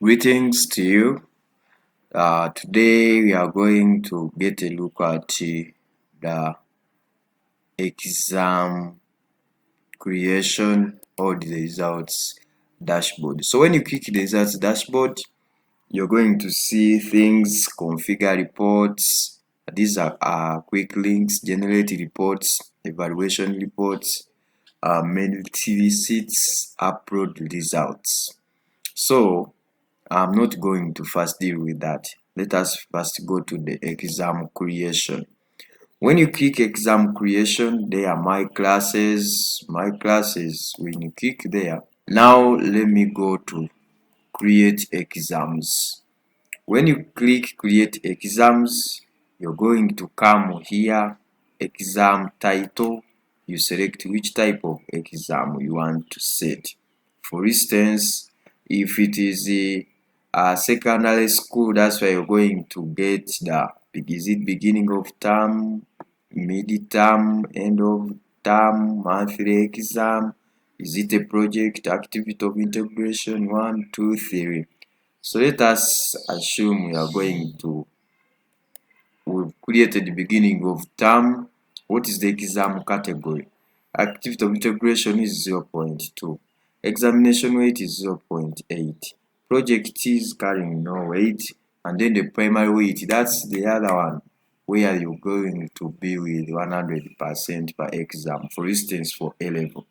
Greetings to you. Today we are going to get a look at the exam creation or the results dashboard. So when you click the results dashboard, you're going to see things, configure reports. These are quick links, generate reports, evaluation reports, manual receipts, upload results. So I'm not going to first deal with that. Let us first go to the exam creation. When you click exam creation, there are my classes. When you click there, now let me go to create exams. When you click create exams, you're going to come here, exam title. You select which type of exam you want to set. For instance, if it is a secondary school, that's why you're going to get is it beginning of term, mid-term, end of term, monthly exam, is it a project, activity of integration, 1, 2, 3. So let us assume we've created the beginning of term. What is the exam category? Activity of integration is 0.2. Examination weight is 0.8. Project is carrying no weight. And then the primary weight, that's the other one where you're going to be with 100% per exam. For instance, for A level.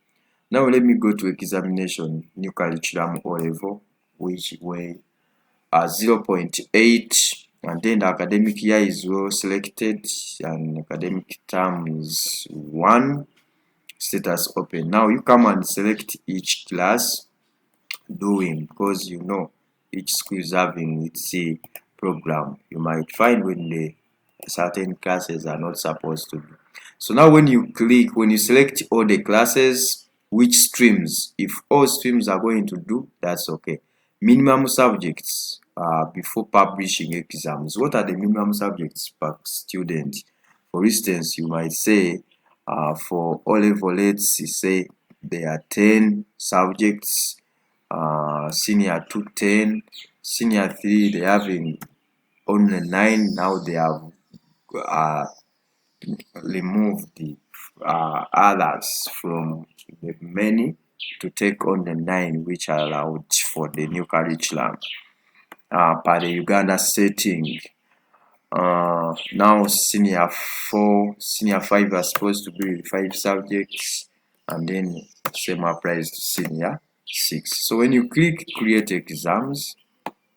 Now let me go to examination, new curriculum O level, which way 0.8, and then the academic year is well selected and academic term is 1. Status open. Now you come and select each class doing, because you know each school is having its program. You might find when the certain classes are not supposed to be. So now when you select all the classes, which streams, if all streams are going to do, that's okay. Minimum subjects before publishing exams. What are the minimum subjects per student? For instance, you might say for O level, let's say there are 10 subjects, senior 2 10, senior 3 they having only 9. Now they have removed the others from the many to take on the 9 which are allowed for the new curriculum per the Uganda setting. Now senior 5 are supposed to be with 5 subjects, and then same applies to senior 6. So when you click create exams,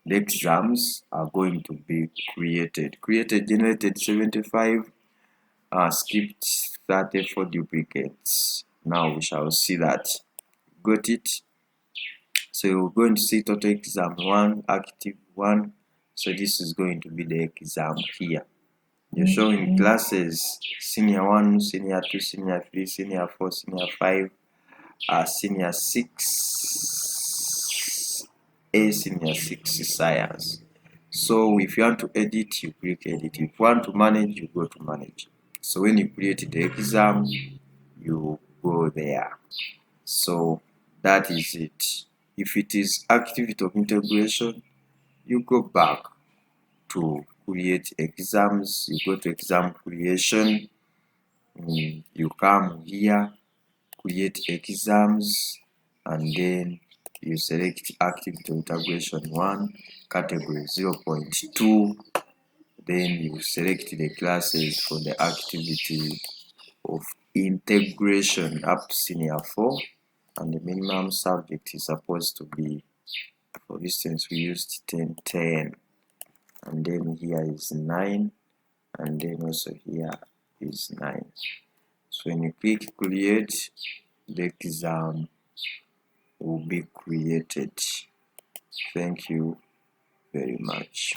the exams are going to be created. Generated 75, skipped 34 duplicates. Now we shall see that. Got it? So you're going to see total exam 1, active 1. So this is going to be the exam here. You're showing classes senior 1, senior 2, senior 3, senior 4, senior 5, senior 6, senior 6 science. So if you want to edit, you click edit. If you want to manage, you go to manage. So when you create the exam, you go there. So that is it. If it is activity of integration, you go back to create exams. You go to exam creation. You come here, create exams, and then you select activity of integration 1, category 0.2. Then you select the classes for the activity of integration up to senior 4, and the minimum subject is supposed to be, for instance, we used 10, and then here is 9, and then also here is 9. So when you click create, the exam will be created. Thank you very much.